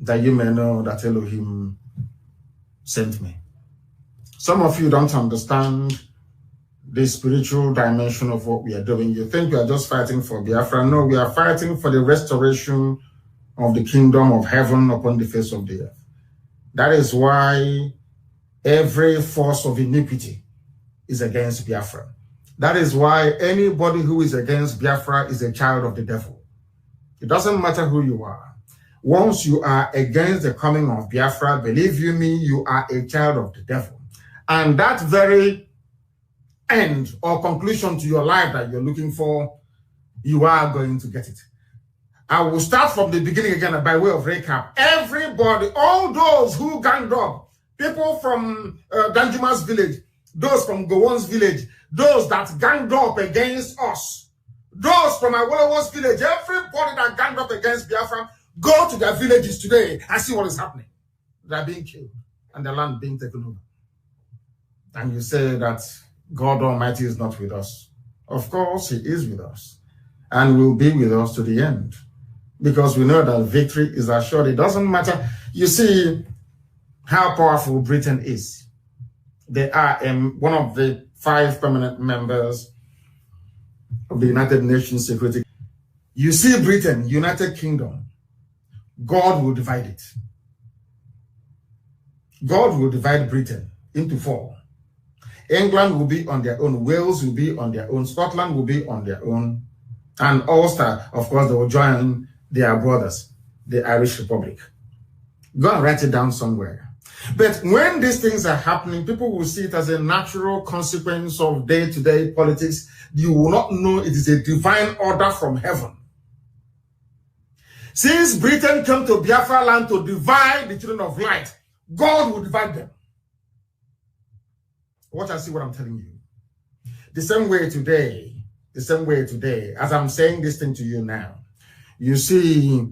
that you may know that Elohim sent me. Some of you don't understand the spiritual dimension of what we are doing. You think we are just fighting for Biafra. No, we are fighting for the restoration of the kingdom of heaven upon the face of the earth. That is why every force of iniquity is against Biafra. That is why anybody who is against Biafra is a child of the devil. It doesn't matter who you are. Once you are against the coming of Biafra, believe you me, you are a child of the devil. And that very end or conclusion to your life that you're looking for, you are going to get it. I will start from the beginning again by way of recap. Everybody, all those who ganged up, people from Danjuma's village, those from Gowon's village, those that ganged up against us, those from Awolowo's village, everybody that ganged up against Biafra, go to their villages today and see what is happening. They are being killed and the land being taken over. And you say that God Almighty is not with us. Of course, He is with us and will be with us to the end, because we know that victory is assured. It doesn't matter. You see how powerful Britain is. They are one of the 5 permanent members of the United Nations Security. You see Britain, United Kingdom, God will divide it. God will divide Britain into 4. England will be on their own, Wales will be on their own, Scotland will be on their own, and Ulster, of course, they will join their brothers, the Irish Republic. Go and write it down somewhere. But when these things are happening, people will see it as a natural consequence of day-to-day politics. You will not know it is a divine order from heaven. Since Britain came to Biafra land to divide the children of light, God will divide them. Watch and see what I'm telling you. The same way today, as I'm saying this thing to you now, you see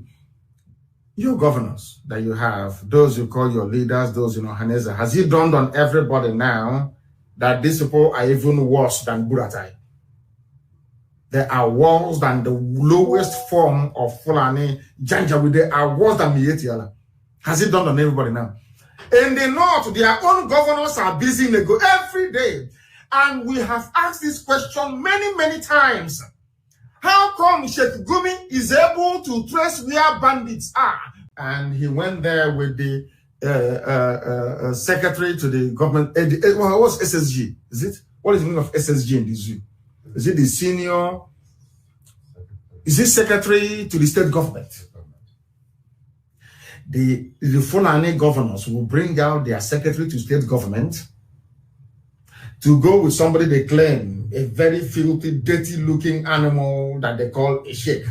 your governors that you have, those you call your leaders, those in Ohaneze. Has it dawned on everybody now that these people are even worse than Buratai? They are worse than the lowest form of Fulani Janjaweed. They are worse than Mietiala. Has it dawned on everybody now? In the north, their own governors are busy every day. And we have asked this question many, many times. How come Sheikh Gumi is able to trace where bandits are? And he went there with the secretary to the government. What's SSG? Is it? What is the meaning of SSG in the zoo? Is it the senior? Is it secretary to the state government? The Fulani governors will bring out their secretary to state government to go with somebody they claim a very filthy, dirty-looking animal that they call a sheikh.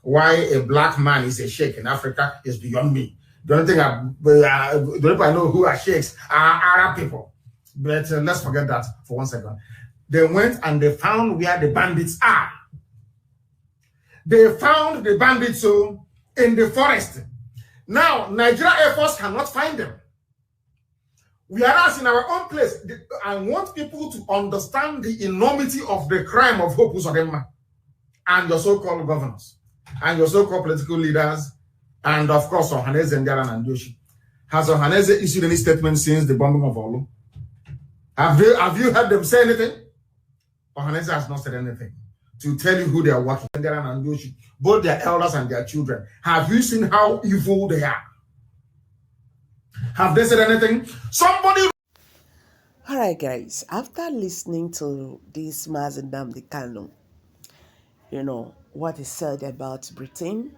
Why a black man is a sheikh in Africa is beyond me. The only thing the people I know who are sheikhs are Arab people. But let's forget that for 1 second. They went and they found where the bandits are. They found the bandits in the forest. Now, Nigeria Air Force cannot find them. Whereas in our own place, I want people to understand the enormity of the crime of Hope Uzodinma and your so-called governors and your so-called political leaders, and of course, Ohaneze and Ndoshi. Has Ohaneze issued any statement since the bombing of Olu? Have you heard them say anything? Ohaneze has not said anything to tell you who they are working. Ndoshi, both their elders and their children. Have you seen how evil they are? Have they said anything? Somebody. All right, guys. After listening to this NNAMDI KANU, you know what is said about Britain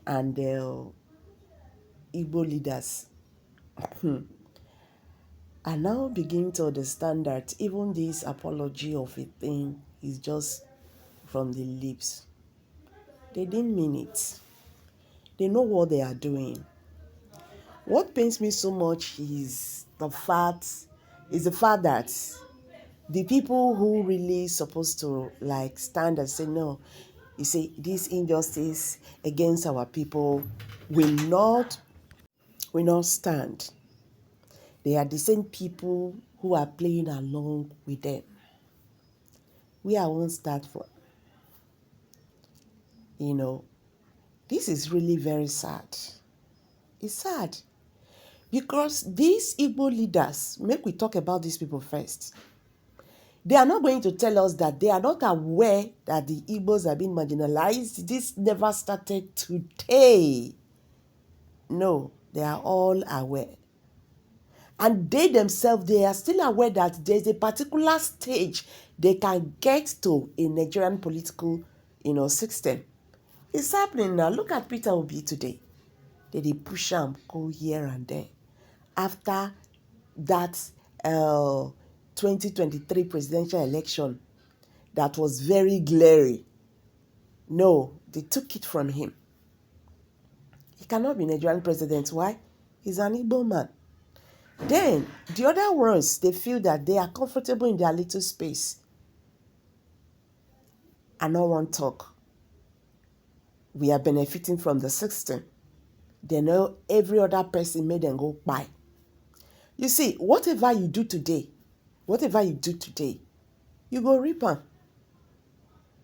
and the Igbo leaders, I now begin to understand that even this apology of a thing is just from the lips. They didn't mean it. They know what they are doing. What pains me so much is the fact that the people who really supposed to stand and say no, you say this injustice against our people will not stand. They are the same people who are playing along with them. Where I won't start from. This is really very sad. It's sad. Because these Igbo leaders, make we talk about these people first. They are not going to tell us that they are not aware that the Igbos are being marginalized. This never started today. No, they are all aware. And they themselves, they are still aware that there's a particular stage they can get to in Nigerian political, system. It's happening now. Look at Peter Obi today. They push him, go here and there. After that 2023 presidential election that was very glary. No, they took it from him. He cannot be Nigerian president. Why? He's an Igbo man. Then, the other ones, they feel that they are comfortable in their little space and no one talk. We are benefiting from the system. They know every other person made them go by. You see, whatever you do today, you go reap am.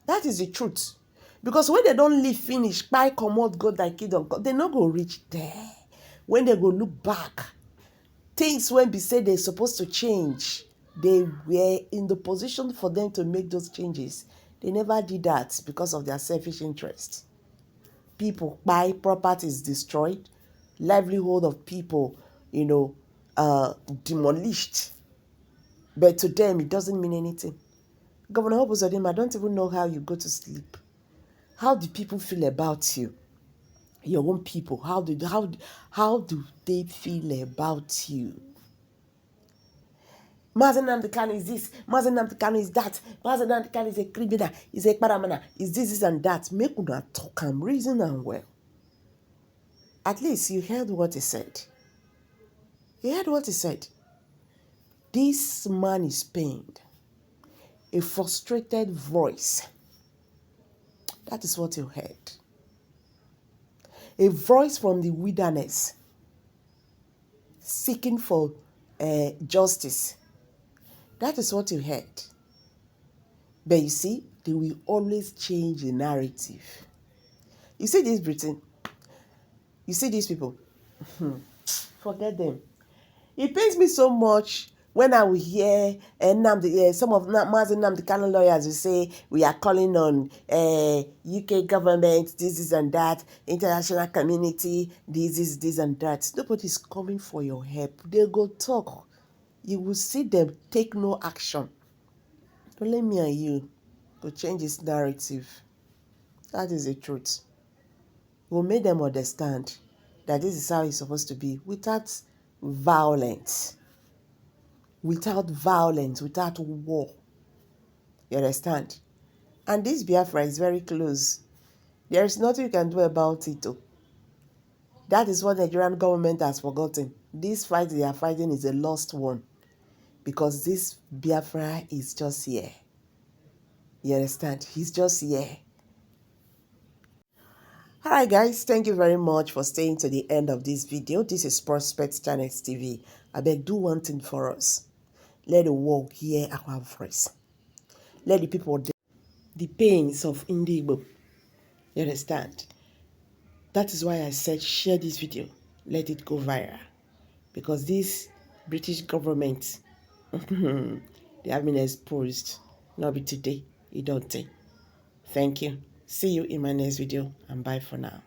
That is the truth. Because when they don't live finish, buy, commode, go like kingdom, they not go reach there. When they go look back, things when be said they're supposed to change, they were in the position for them to make those changes. They never did that because of their selfish interest. People buy, properties destroyed, livelihood of people, demolished. But to them, it doesn't mean anything. Governor Obuzodinma, I don't even know how you go to sleep. How do people feel about you? Your own people, how do they feel about you? Mazi Nnamdi Kanu is this, Mazi Nnamdi Kanu is that, Mazi Nnamdi Kanu is a criminal, is a paramana, is this and that. Make una talk and reason and well. At least you heard what he said. This man is pained. A frustrated voice. That is what you heard. A voice from the wilderness seeking for justice. That is what you heard. But you see, they will always change the narrative. You see this Britain? You see these people? Forget them. It pains me so much when I will hear some of Mazi Nnamdi Kanu lawyers will say, we are calling on UK government, this and that, international community, this and that. Nobody is coming for your help. They go talk. You will see them take no action. Only me and you go change this narrative. That is the truth. We'll make them understand that this is how it's supposed to be, without violence, without war. You understand? And this Biafra is very close. There is nothing you can do about it. That is what the Nigerian government has forgotten. This fight they are fighting is a lost one. Because this Biafra is just here. You understand? He's just here. Alright guys, thank you very much for staying to the end of this video. This is Prospect Channels TV. I beg, do one thing for us. Let the world hear our voice. Let the people the pains of Igbo. You understand? That is why I said share this video. Let it go viral. Because this British government, they have been exposed. Not be today. You don't take. Thank you. See you in my next video and bye for now.